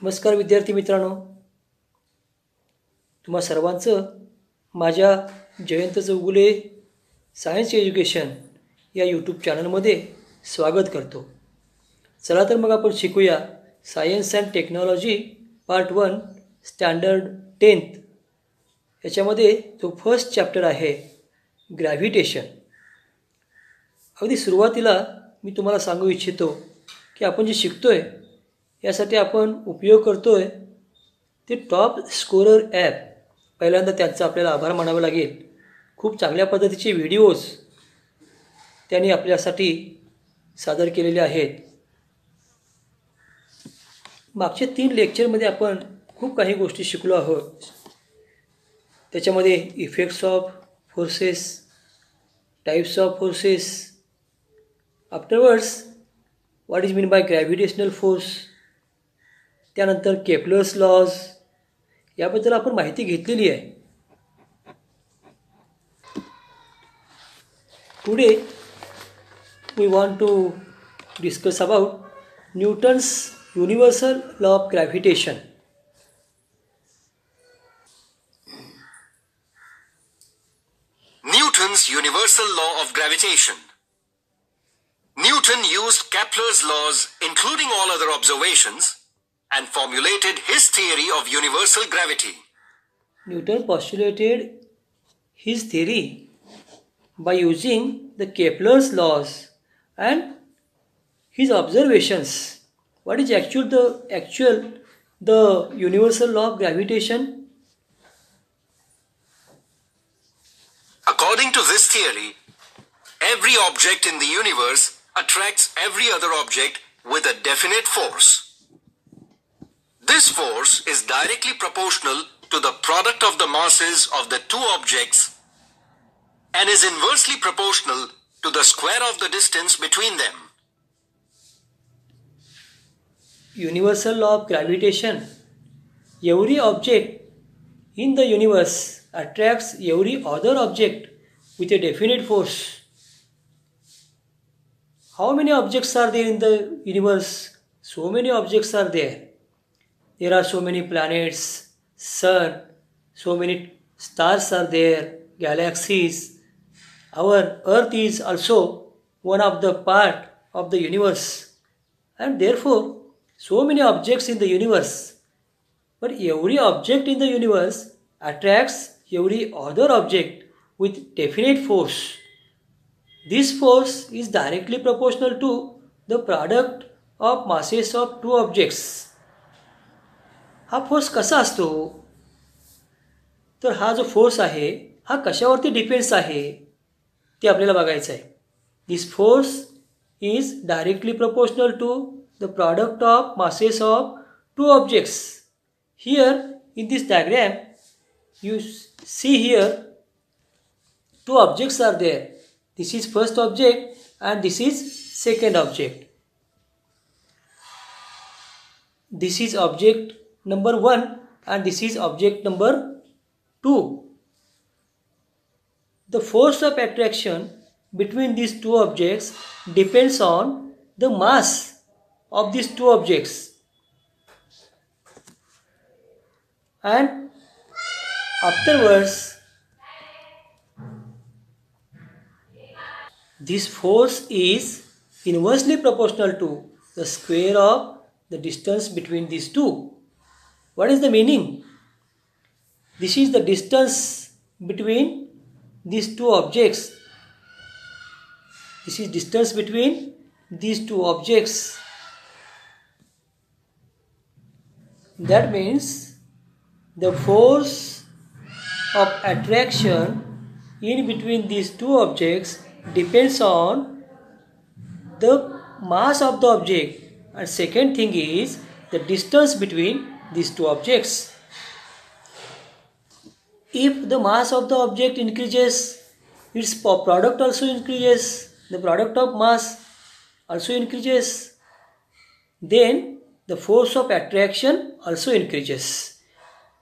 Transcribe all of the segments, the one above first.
नमस्कार विद्यार्थी मित्रांनो, तुम्हा सर्वांचं माझ्या जयंत चौगुले सायन्स एज्युकेशन या यूट्यूब चॅनलमध्ये स्वागत करतो. चला तर मग आपण शिकूया science and technology part 1 standard 10th. याच्यामध्ये जो फर्स्ट चॅप्टर आहे ग्रॅव्हिटेशन. अगदी सुरुवातीला मी तुम्हाला सांगू इच्छितो की आपण जे शिकतोय यासाठी आपण उपयोग करतोय ते टॉप स्कोरर ॲप. पहिल्यांदा त्यांचा आपल्याला आभार मानावे लागेल. खूप चांगल्या पद्धतीचे व्हिडिओज त्यांनी आपल्यासाठी सादर केलेले आहेत. मागच्या 3 लेक्चरमध्ये आपण खूप काही गोष्टी शिकलो आहोत. त्याच्यामध्ये effects of forces, types of forces, afterwards what is mean by gravitational force, त्यानंतर केपलर्स लॉज याबद्दल आपण माहिती घेतलेली आहे. Today we want to discuss about Newton's universal law of gravitation. Newton's universal law of gravitation. Newton used Kepler's laws, including all other observations, and formulated his theory of universal gravity. Newton postulated his theory by using the Kepler's laws and his observations. What is the universal law of gravitation? According to this theory, every object in the universe attracts every other object with a definite force. This force is directly proportional to the product of the masses of the two objects and is inversely proportional to the square of the distance between them. Universal law of gravitation. Every object in the universe attracts every other object with a definite force. How many objects are there in the universe? So many objects are there. There are so many planets, sun, so many stars are there, galaxies. Our earth is also one of the part of the universe. And therefore, so many objects in the universe. But every object in the universe attracts every other object with definite force. This force is directly proportional to the product of masses of two objects. हा force कसा असतो? तर हा जो force आहे हा कशावरती depends आहे ते आपल्याला बघायचं आहे. This force is directly proportional to the product of masses of two objects. Here in this diagram you see here two objects are there. This is first object and this is second object. This is object number 1 and this is object number 2. The force of attraction between these two objects depends on the mass of these two objects. And afterwards, this force is inversely proportional to the square of the distance between these two. What is the meaning? This is the distance between these two objects. This is distance between these two objects. That means the force of attraction in between these two objects depends on the mass of the object, and second thing is the distance between these two objects. If the mass of the object increases, its product also increases, the product of mass also increases, then the force of attraction also increases.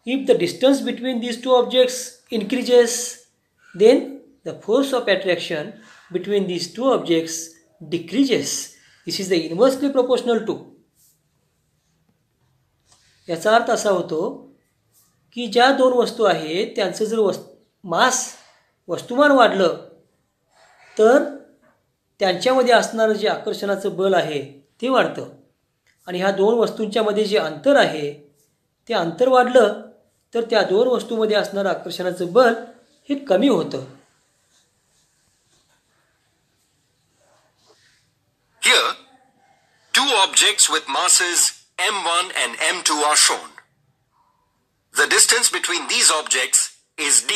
If the distance between these two objects increases, then the force of attraction between these two objects decreases. This is the inversely proportional to. याचा अर्थ असा होतो की ज्या दोन वस्तू आहेत त्यांचं जर वस्तुमान वाढलं तर त्यांच्यामध्ये असणारं जे आकर्षणाचं बल आहे ते वाढतं आणि ह्या दोन वस्तूंच्या मध्ये जे अंतर आहे ते अंतर वाढलं तर त्या दोन वस्तूंमध्ये असणारं आकर्षणाचं बल हे कमी होतं. Here, two objects with masses m1 and m2 are shown. The distance between these objects is d.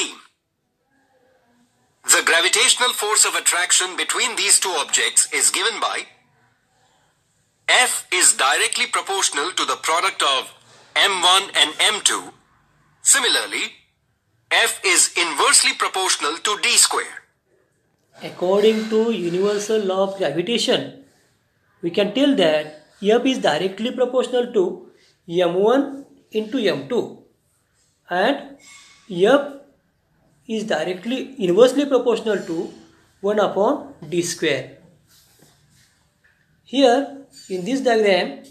The gravitational force of attraction between these two objects is given by F is directly proportional to the product of m1 and m2. Similarly, F is inversely proportional to d square. According to universal law of gravitation, we can tell that F is directly proportional to m1 into m2 and F is directly inversely proportional to 1 upon d square. Here in this diagram,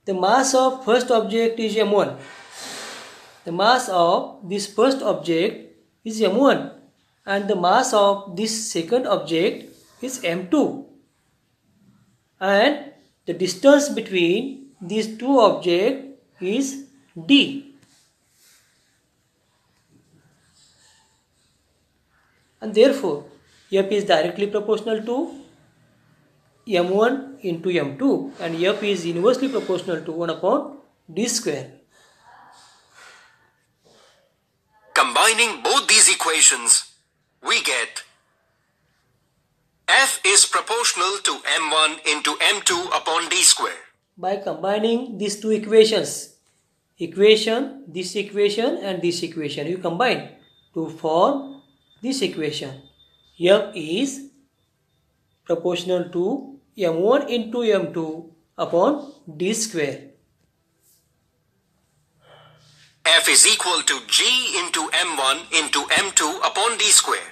the mass of first object is m1. The mass of this first object is m1 and the mass of this second object is m2. And the distance between these two objects is d. And therefore, F is directly proportional to m1 into m2 and F is inversely proportional to 1 upon d square. Combining both these equations, we get F is proportional to m1 into m2 upon d square. By combining these two equations, this equation and this equation, you combine to form this equation. F is proportional to m1 into m2 upon d square. F is equal to g into m1 into m2 upon d square.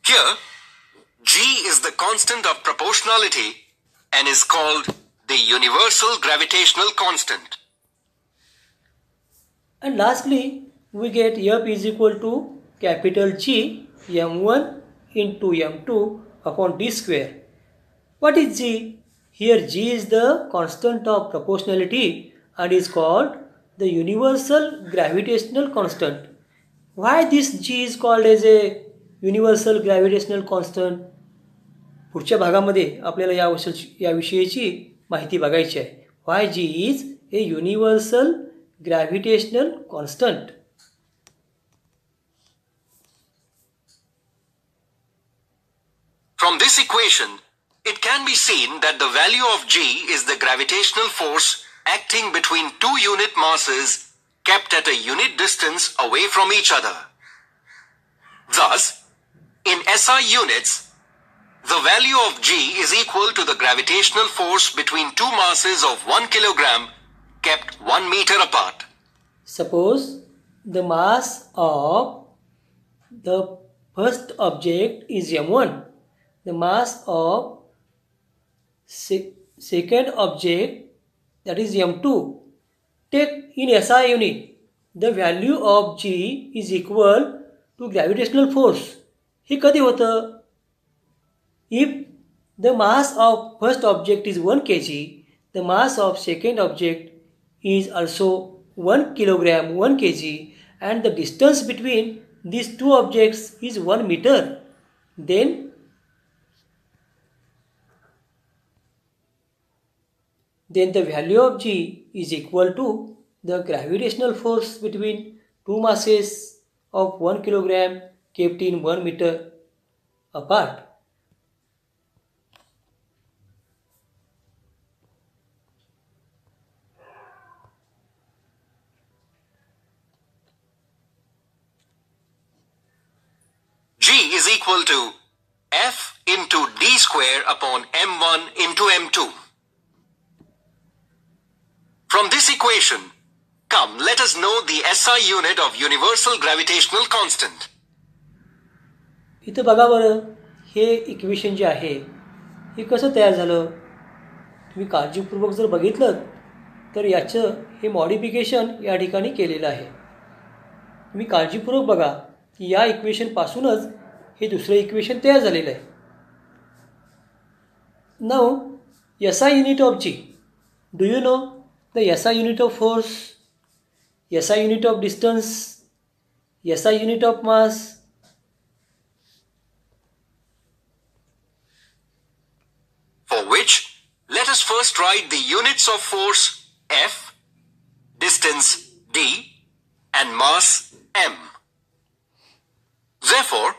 Here, g is the constant of proportionality and is called the universal gravitational constant. And lastly, we get F is equal to capital G m1 into m2 upon d square. What is G? Here G is the constant of proportionality and is called the universal gravitational constant. Why this G is called as a universal gravitational constant? पुढच्या भागामध्ये आपल्याला याविषयीची माहिती बघायची आहे. Why G is a universal gravitational constant. From this equation, it can be seen that the value of G is the gravitational force acting between two unit masses kept at a unit distance away from each other. Thus, in SI units, the value of G is equal to the gravitational force between two masses of 1 kilogram kept 1 meter apart. Suppose the mass of the first object is m1, the mass of second object, that is m2. Take in SI unit, the value of G is equal to gravitational force. हे कधी होतं? If the mass of first object is 1 kg, the mass of second object is also 1 kilogram 1 kg and the distance between these two objects is 1 meter, then the value of G is equal to the gravitational force between two masses of 1 kilogram kept in 1 meter apart. G is equal to F into d square upon m1 into m2. From this equation, come let us know the SI unit of universal gravitational constant. इथं बघा बरं, हे equation जे आहे हे कसं तयार झालं. तुम्ही काळजीपूर्वक जर बघितलं तर याचं हे मॉडिफिकेशन या ठिकाणी केलेलं आहे. तुम्ही काळजीपूर्वक बघा की या इक्वेशनपासूनच हे दुसरं इक्वेशन तयार झालेलं आहे. Now SI unit of G. Do you know the SI unit of force, SI unit of distance, SI unit of mass? For which, let us first write the units of force F, distance D, and mass M. Therefore,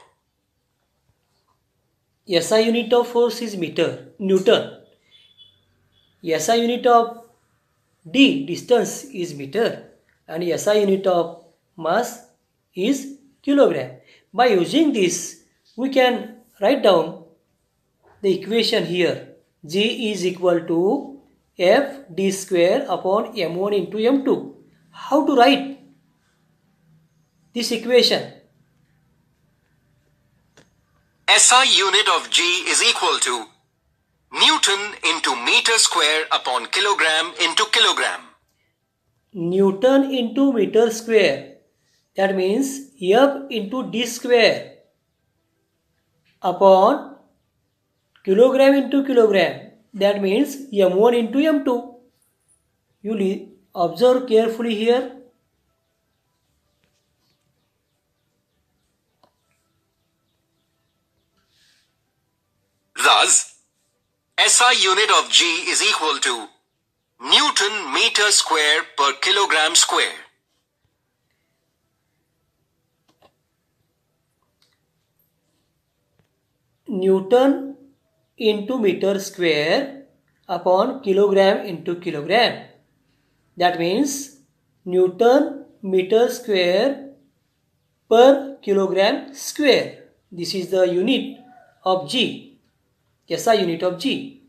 SI unit of force is Newton. SI unit of D, distance, is meter, and SI unit of mass is kilogram. By using this, we can write down the equation here. G is equal to F D square upon M1 into M2. How to write this equation? SI unit of G is equal to Newton into meter square upon kilogram into kilogram. Newton into meter square. That means F into D square upon kilogram into kilogram. That means M1 into M2. You observe carefully here. Thus, SI unit of G is equal to Newton meter square per kilogram square. Newton into meter square upon kilogram into kilogram. That means Newton meter square per kilogram square. This is the unit of G. SI unit of G.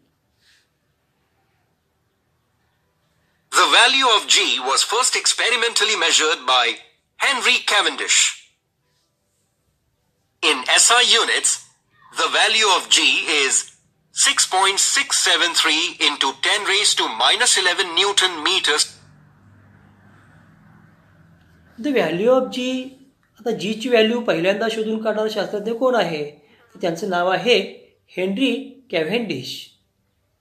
The value of G was first experimentally measured by Henry Cavendish. In SI units, the value of G is 6.673 into 10 raised to minus 11 Newton meters. The value of G, आता G ची value पहिल्यांदा शोधून काढणारा शास्त्रज्ञ कोण आहे? त्यांचं नाव आहे Henry Cavendish.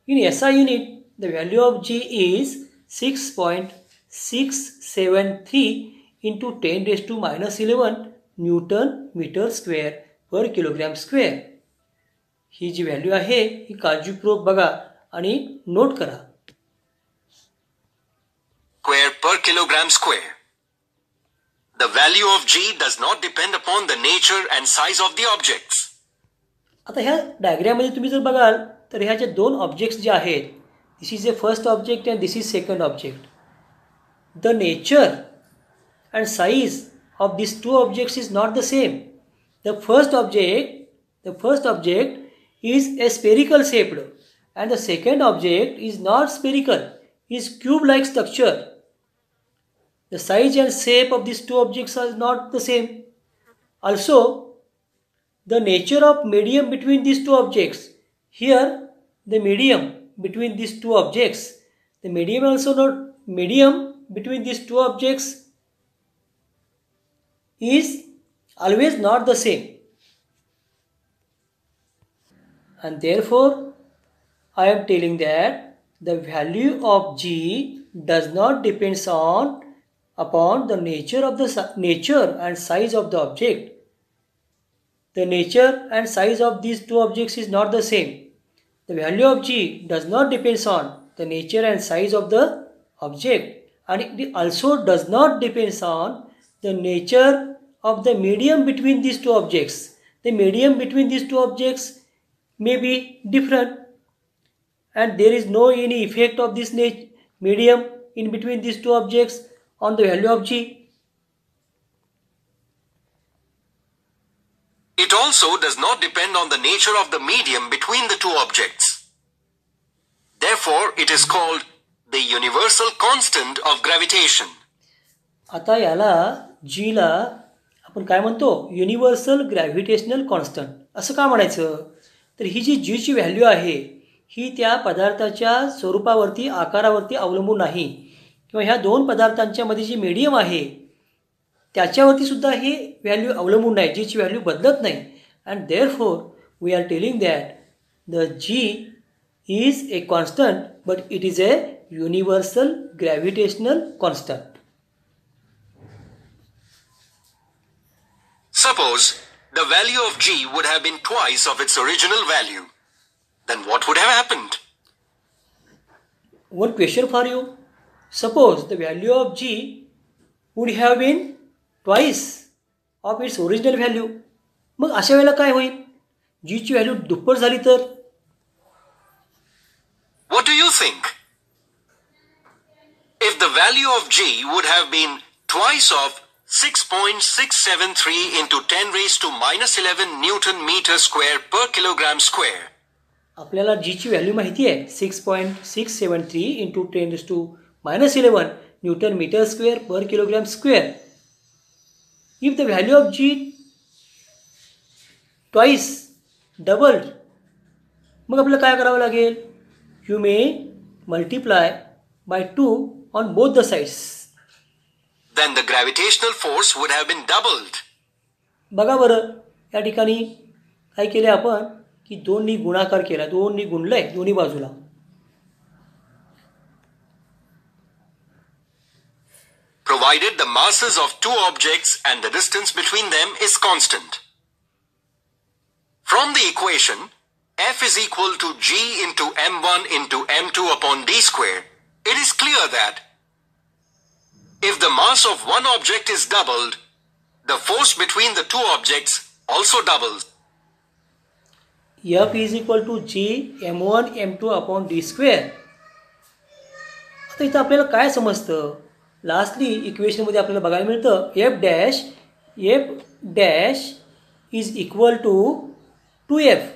In SI unit, the value of G is 6.673 into 10 raised to minus 11 Newton meter square per kilogram square. He ji value आहे ही काळजीपूर्वक बघा आणि नोट करा. Square per kilogram square. The value of G does not depend upon the nature and size of the objects. आता ह्या डायग्राममध्ये तुम्ही जर बघाल तर ह्याचे दोन ऑब्जेक्ट्स जे आहेत, this is a first object and this is second object. The nature and size of this two objects is not the same. The first object is a spherical shaped and the second object is not spherical, is cube like structure. The size and shape of these two objects are not the same. Also, the nature of medium between these two objects, here the medium between these two objects, the medium between these two objects is always not the same. And therefore, I am telling that the value of G does not depend upon the nature and size of the object. The nature and size of these two objects is not the same. The value of G does not depend on the nature and size of the object, and it also does not depend on the nature of the medium between these two objects. The medium between these two objects may be different, and there is no any effect of this medium in between these two objects on the value of G. It also does not depend on the nature of the medium between the two objects. Therefore, it is called the universal constant of gravitation. आता याला G ला आपण काय म्हणतो? Universal gravitational constant. असं का म्हणायचं? तर ही जी G ची व्हॅल्यू आहे ही त्या पदार्थाच्या स्वरूपावरती आकारावरती अवलंबून नाही किंवा ह्या दोन पदार्थांच्या मध्ये जी मीडियम आहे त्याच्यावरती सुद्धा ही व्हॅल्यू अवलंबून नाही, जीची व्हॅल्यू बदलत नाही. And therefore we are telling that the G is a constant but it is a universal gravitational constant. Suppose the value of G would have been twice of its original value. Then what would have happened? One question for you. Suppose the value of G would have been twice of its original value. मग अशा वेळेला काय होईल? G ची value दुप्पट झाली तर? What do you think? If the value of G would have been twice of 6.673 into 10 raised to minus 11 Newton meter square per kilogram square. आपल्याला G ची व्हॅल्यू माहिती आहे 6.673 into 10 raised to minus 11 Newton meter square per kilogram square. If the value of G twice doubled, मग आपल्याला काय करावं लागेल? You may multiply by 2 on both the sides. Then the gravitational force would have been doubled. बघा बरं या ठिकाणी काय केले आपण की 2 नी गुणाकार केला, 2 नी गुणलंय दोन्ही बाजूला. Provided the masses of two objects and the distance between them is constant. From the equation F is equal to G into m1 into m2 upon d square, it is clear that if the mass of one object is doubled, the force between the two objects also doubles. F is equal to G m1 m2 upon d square. आता इथं आपल्याला काय समजतं? Lastly इक्वेशनमध्ये आपल्याला बघायला मिळतं F dash is equal to 2F.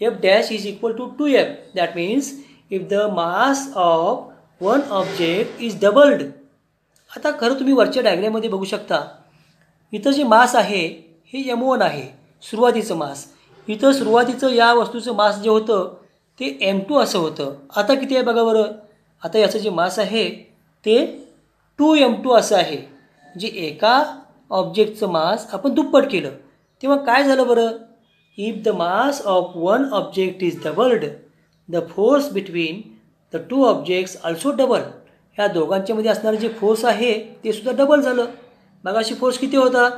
F dash is equal to 2F. That means if the mass of one object is doubled. आता खरं तुम्ही वरच्या डायग्राममध्ये बघू शकता इथं जे मास आहे हे m1 आहे सुरुवातीचं मास. इथं सुरुवातीचं या वस्तूचं मास जे होतं ते m2 असं होतं. आता किती आहे बघा बरं. आता याचं जे मास आहे ते 2m2 असं आहे. जे एका ऑब्जेक्टचं मास आपण दुप्पट केलं तेव्हा काय झालं बरं. If the mass of one object is doubled, the force between the two objects also double. ह्या दोघांच्या मध्ये असणारे जे फोर्स आहे ते सुद्धा डबल झालं. मगाशी फोर्स किती होता?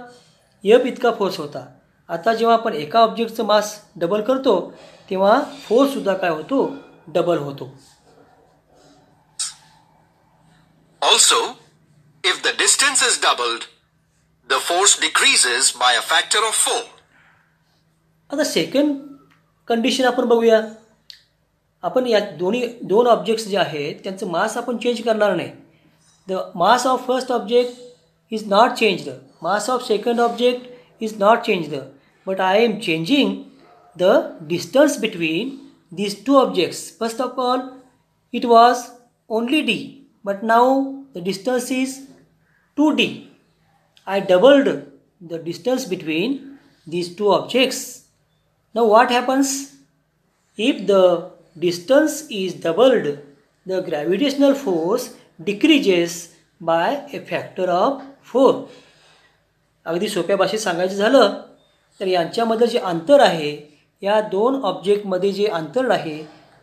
F इतका फोर्स होता. आता जेव्हा आपण एका ऑब्जेक्टचं मास डबल करतो तेव्हा फोर्स सुद्धा काय होतो? डबल होतो. Also, if the distance is doubled, the force decreases by a factor of 4. आता सेकंड कंडिशन आपण बघूया. आपण या दोन ऑब्जेक्ट्स जे आहेत त्यांचं मास आपण चेंज करणार नाही. The mass of first object is not changed, mass of second object is not changed, but I am changing the distance between these two objects. First of all, it was only d, but now the distance is 2d. I doubled the distance between these two objects. Now what happens? If the distance is doubled, the gravitational force decreases by a factor of 4. अगदी सोप्या भाषेत सांगायचं झालं तर यांच्यामध्ये जे अंतर आहे या दोन ऑब्जेक्टमध्ये जे अंतर आहे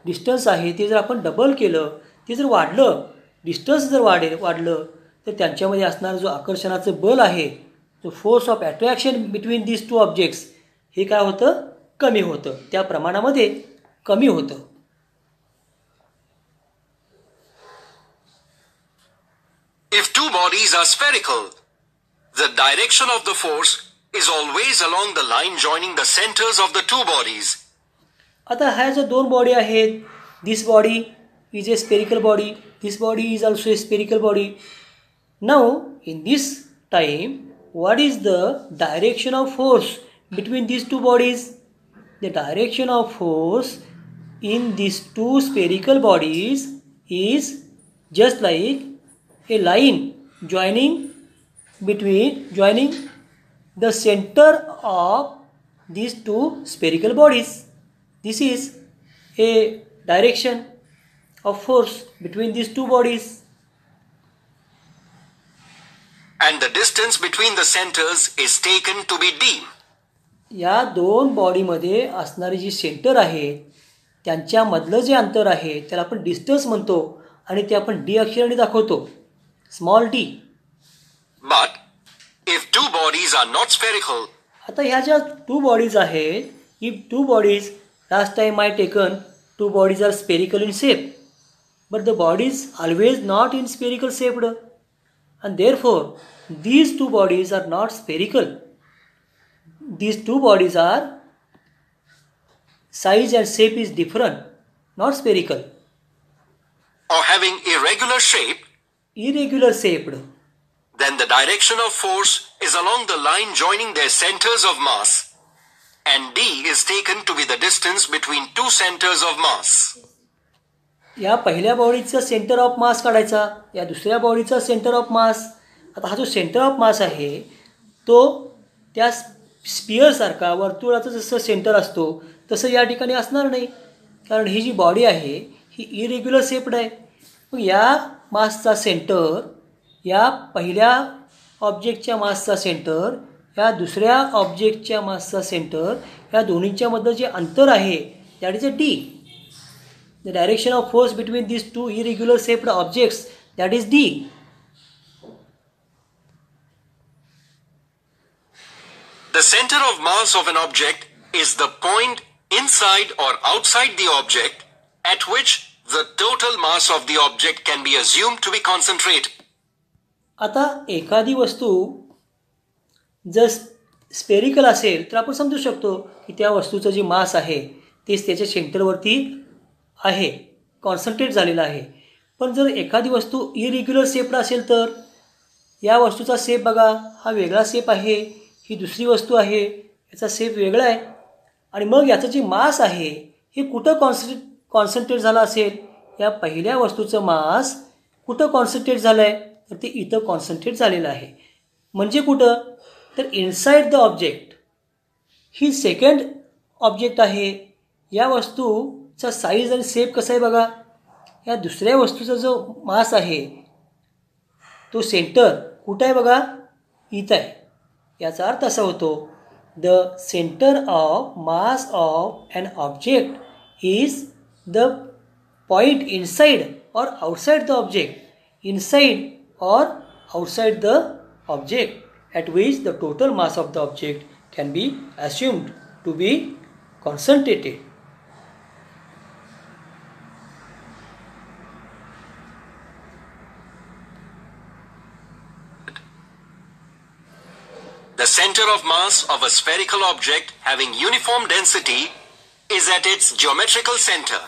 डिस्टन्स आहे ते जर आपण डबल केलं ते जर वाढलं डिस्टन्स जर वाढलं तर त्यांच्यामध्ये असणारा जो आकर्षणाचं बल आहे जो force of attraction between these two objects हे काय होतं कमी होतं त्या प्रमाणामध्ये कमी होतं. If two bodies are spherical, the direction of the force is always along the line joining the centers of the two bodies. आता ह्या जो दोन बॉडी आहेत this body is a spherical body this body is also a spherical body. Now in this time what is the direction of force between these two bodies? The direction of force in these two spherical bodies is just like a line joining the center of these two spherical bodies. This is a direction of force between these two bodies. And the distance between the centers is taken to be d. या दोन बॉडीमध्ये असणारी जी centre आहेत त्यांच्यामधलं जे अंतर आहे त्याला आपण distance म्हणतो आणि ते आपण डी अक्षराने दाखवतो, small D. But if two bodies are not spherical, आता ह्या ज्या टू बॉडीज आहेत, if two bodies, last time I taken two bodies are spherical in shape, but the bodies always not in spherical shaped, and therefore these two bodies are not spherical. These two bodies are size and shape is different, not spherical. or having irregular shape, Irregular shaped. then the direction of force is along the line joining their centers of mass, and d is taken to be the distance between two centers of mass. या पहिल्या बॉडीचा centre of mass काढायचा, या दुसऱ्या बॉडीचा centre of mass. आता हा जो centre of mass आहे तो त्या स्पिअरसारखा वर्तुळाचं जसं सेंटर असतो तसं या ठिकाणी असणार नाही, कारण ही जी बॉडी आहे ही इरेग्युलर शेप्ड आहे. मग या मासचा सेंटर, या पहिल्या ऑब्जेक्टच्या मासचा सेंटर, या दुसऱ्या ऑब्जेक्टच्या मासचा सेंटर, या दोन्हींच्यामधलं जे अंतर आहे that is a D. The direction of force between these two irregular shaped objects, that is D. The center of mass of an object is the point inside or outside the object at which the total mass of the object can be assumed to be concentrated. आता एखादी वस्तू जर spherical असेल तर आपण समजू शकतो की त्या वस्तूचं जे मास आहे तेच त्याच्या सेंटरवरती आहे, कॉन्सन्ट्रेट झालेला आहे. पण जर एखादी वस्तू इरेग्युलर शेप्ड असेल तर या वस्तूचा शेप बघा, हा वेगळा शेप आहे, ही दुसरी वस्तू आहे, याचा शेप वेगळा आहे, आणि मग याचं जे मास आहे हे कुठं कॉन्सन्ट्रेट झालं असेल, या पहिल्या वस्तूचं मास कुठं कॉन्सन्ट्रेट झालं आहे तर ते इथं कॉन्सन्ट्रेट झालेलं आहे. म्हणजे कुठं तर inside the object. He second object आहे, या वस्तूचा साईज आणि शेप कसा आहे बघा, या दुसऱ्या वस्तूचा जो मास आहे तो सेंटर कुठं आहे बघा, इथं आहे. याचा अर्थ असा होतो the centre of mass of an object is the point inside और आउटसाइड द ऑब्जेक्ट, इनसाइड और outside the object at which the total mass of the object can be assumed to be concentrated. The center of mass of a spherical object having uniform density is at its geometrical center.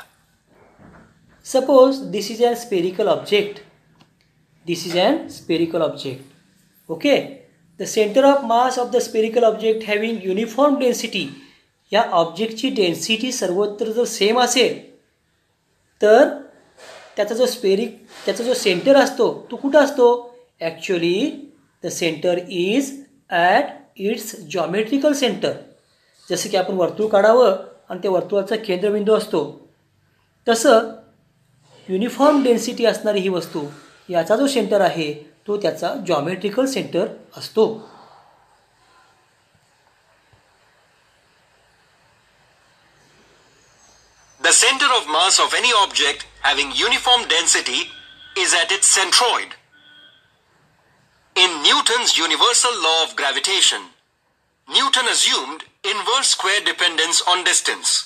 Suppose this is a spherical object. This is a spherical object. Okay. The center of mass of the spherical object having uniform density. या ऑब्जेक्टची density सर्वत्र जर same असेल तर त्याचा जो centre असतो तो कुठं असतो, actually the centre is at its geometrical centre. जसं की आपण वर्तुळ काढावं आणि त्या वर्तुळाचा केंद्रबिंदू असतो तसं युनिफॉर्म डेन्सिटी असणारी ही वस्तू, याचा जो सेंटर आहे तो त्याचा जॉमेट्रिकल सेंटर असतो. The center of mass of any object having uniform density is at its centroid. In Newton's universal law of gravitation, Newton assumed inverse square dependence on distance.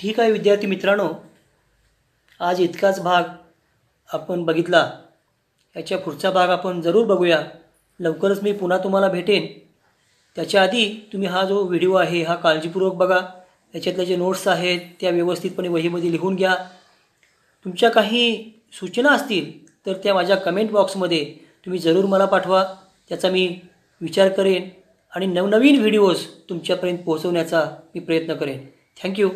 ठीक आहे विद्यार्थी मित्रांनो, आज इतकाच भाग आपण बघितला. याच्या पुढचा भाग आपण जरूर बघूया. लवकरच मी पुन्हा तुम्हाला भेटेन. त्याच्या आधी तुम्ही हा जो व्हिडिओ आहे हा काळजीपूर्वक बघा. याच्यातले जे नोट्स आहेत त्या व्यवस्थितपणे वहीमध्ये लिहून घ्या. तुमच्या काही सूचना असतील तर त्या माझ्या कमेंट बॉक्समध्ये तुम्ही जरूर मला पाठवा. त्याचा मी विचार करेन आणि नवनवीन व्हिडिओज तुमच्यापर्यंत पोहोचवण्याचा मी प्रयत्न करेन. थँक्यू.